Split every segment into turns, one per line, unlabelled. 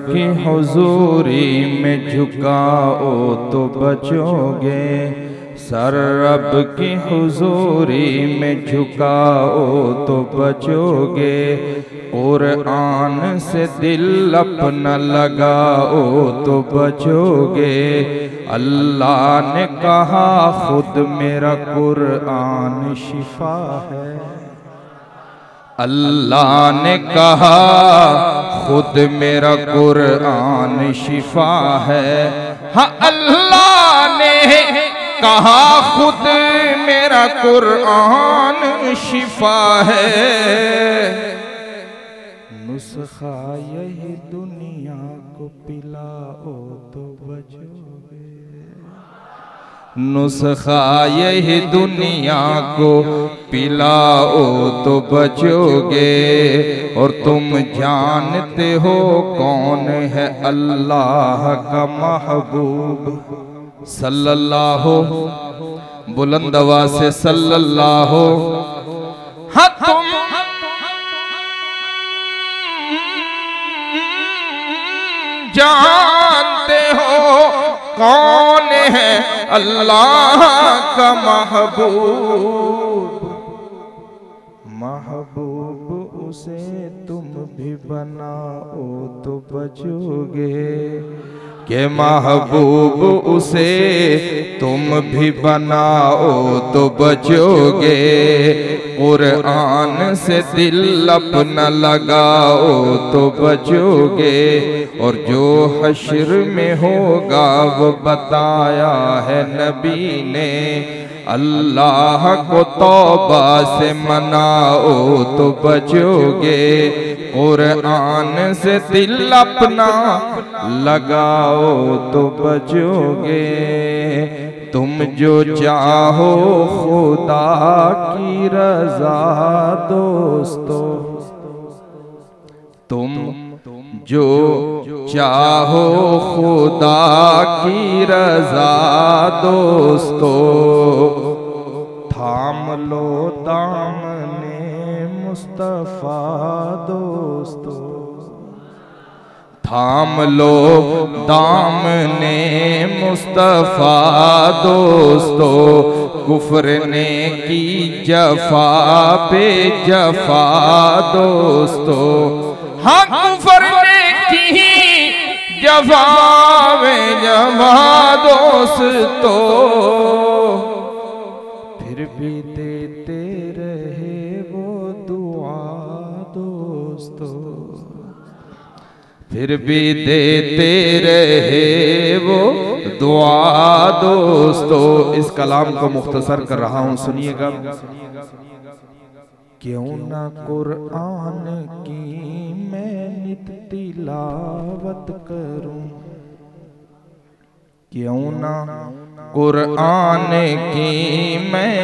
की हुजूरी में झुकाओ तो बचोगे, सर रब की हुजूरी में झुकाओ तो बचोगे। कुरान से दिल अपना लगाओ तो बचोगे। अल्लाह ने कहा खुद मेरा कुरान शिफा है। अल्लाह ने कहा खुद मेरा कुरान शिफा है। हाँ अल्लाह ने कहा खुद मेरा कुरान शिफा है। नुस्खा यही दुनिया को पिलाओ तो बचोगे। नुस्खा यही दुनिया को पिलाओ तो बचोगे। और तुम जानते हो कौन है अल्लाह का महबूब सल्लल्लाहु, बुलंद आवाज से सल्लल्लाहु। हाँ तुम जानते हो कौन है अल्लाह का महबूब। महबूब उसे तुम भी बनाओ तो बचोगे। के महबूब उसे तुम भी बनाओ तो बचोगे। कुरान से दिल अपना लगाओ तो बचोगे। और जो हश्र में होगा वो बताया है नबी ने। अल्लाह को तौबा से मनाओ तो बचोगे। कुरान से दिल अपना लगाओ तो बचोगे। तुम जो चाहो खुदा की रजा दोस्तों, तुम जो चाहो खुदा की रजा दोस्तों, थाम लो दामने मुस्तफा दोस्तों। थाम लो दामने मुस्तफा दोस्तों। कुफ्र ने की जफा पे जफा दोस्तों। हाँ कुफ्र ने की जफा पे जफा दोस्तों। फिर भी देते रहे वो दुआ दोस्तों। फिर भी देते रहे वो दुआ दोस्तों। इस कलाम को मुख्तसर कर रहा हूं, सुनिएगा। क्यों ना कुरान की मैं नित तिलावत करूं। क्यों ना कुरान की मैं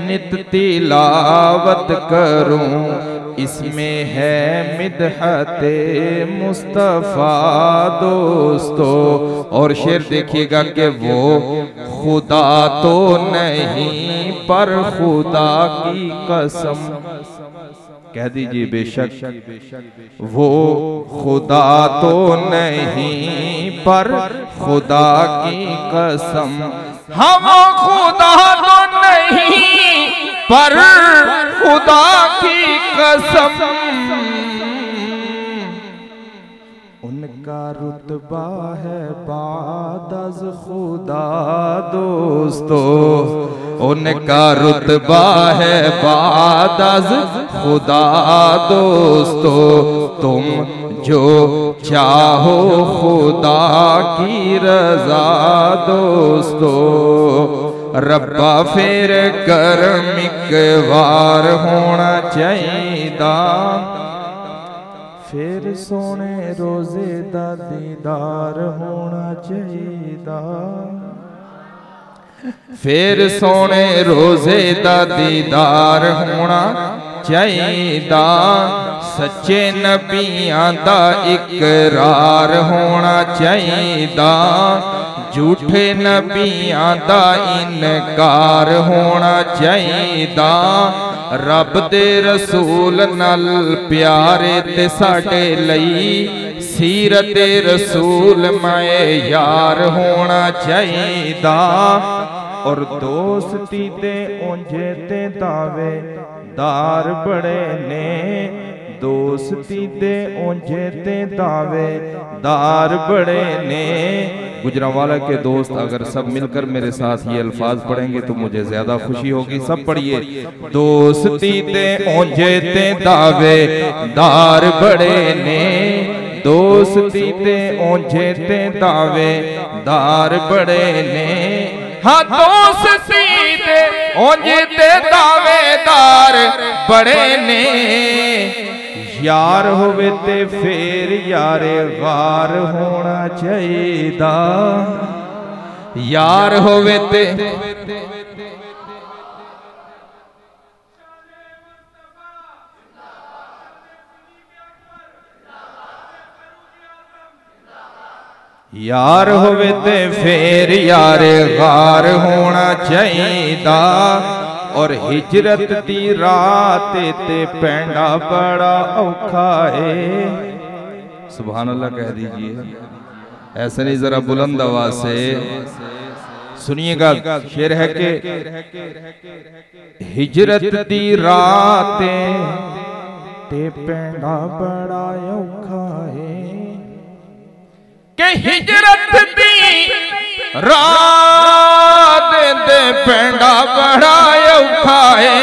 नित तिलावत करूं। इसमें है मिदहते मुस्तफा दोस्तों। और शेर देखिएगा कि वो खुदा तो नहीं पर खुदा की कसम। कह दीजिए बेशक वो खुदा तो नहीं पर खुदा की कसम। हम खुदा तो नहीं पर खुदा की कसम। उनका रुतबा है बादज खुदा दोस्तों। उनका रुतबा है बादज खुदा दोस्तों। तुम जो चाहो खुदा की रजा दोस्तों। रब्बा फिर करम इकवार होना चाहिदा। फिर सोने रोजे दा दीदार होना चाहिदा। फिर सोने रोजे दा दीदार होना चाहिदा। सच्चे नबियां दा इकरार होना चाहिदा। झूठे नबियां दा इनकार होना चाहिदा। रब दे रसूल नाल प्यारे ते साडे लई सीरत रसूल मैं यार होना चाहिदा। और दोस्ती दे उंजे ते दावेदार बड़े ने, दोस्ती दे उंजे ते दावेदार बड़े ने। गुजरांवाला के दोस्त अगर सब मिलकर मेरे साथ ये अल्फाज पढ़ेंगे तो मुझे ज्यादा खुशी होगी। सब पढ़िए। दोस्ती दे उंजे ते दावेदार बड़े ने, दोस्ती दे उंजे ते दावेदार बड़े ने। हाँ दोस्ती दे उंजे ते दावेदार बड़े ने। यार होवे ते फिर यारे गार होना चाहिदा। यार होवे ते यार होवे ते फिर यारे गार होना चाहिदा। और हिजरत दी रात ते पैंडा बड़ा औखा है। सुभान अल्लाह कह दीजिए। ऐसे नहीं, जरा बुलंद आवाज से सुनिएगा। शेर है कि हिजरत दी रात ते पैंडा बड़ा औखा है। के हिजरत दी रात दे पैंडा बड़ा औखा है।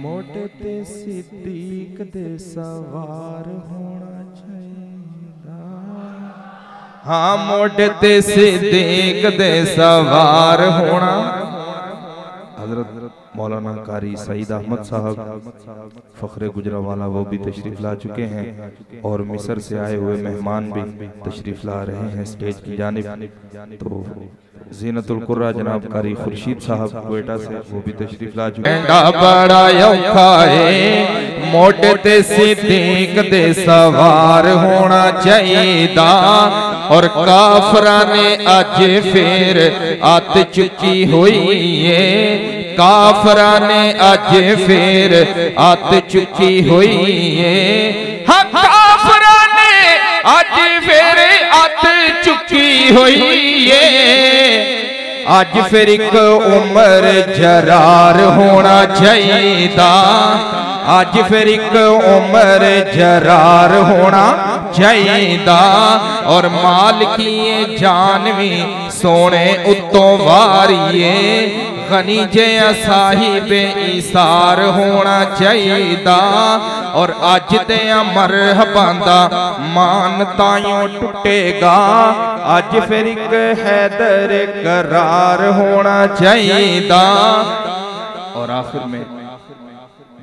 मोटे ते सिद्दीक दे सवार होना चाहिदा। हाँ मोटे ते सिद्दीक दे सवार होना। हजरत मौलाना कारी सईद अहमद साहब फखरे गुजरांवाला वो भी तशरीफ ला चुके हैं और मिस्र से आए हुए मेहमान भी तशरीफ ला रहे हैं स्टेज की जानिब। तो ज़ीनतुल कुर्रा जनाब कारी खुर्शीद साहब क्वेटा से वो भी तशरीफ ला चुके हैं। बड़ा औखा है मोटे ते सिद्दीक दे सवार होना चाहिदा। और काफरा ने अज फिर आत चुकी हुई है। काफरा ने अज फिर आत चुकी हुई है। हाँ काफरा ने अज फिर आत चुकी हुई है। अज फिर एक उम्र जरार होना चाहिदा। अज फिर एक उम्र जरार होना चाहिदा। और मालकी जानवी सोने उत्तों वारिए। गनी जया साहिबे इसार होना चाहिदा। और अज दे मरहबा दा मान तायों टुटेगा। अज फिर एक हैदर करार होना चाहिदा। और आखिर में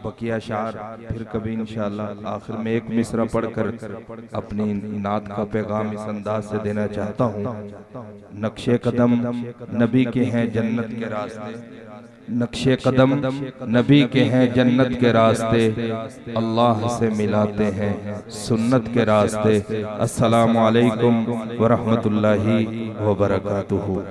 बकिया शार फिर कभी इंशाअल्लाह आखिर में एक मिसरा पढ़कर अपनी नात का पैगाम इस अंदाज से देना चाहता हूँ। नक्शे कदम नबी के हैं जन्नत के रास्ते। नक्शे कदम नबी के हैं जन्नत के रास्ते। अल्लाह से मिलाते हैं सुन्नत के रास्ते। अस्सलामु अलैकुम व रहमतुल्लाहि व बरकातुहू।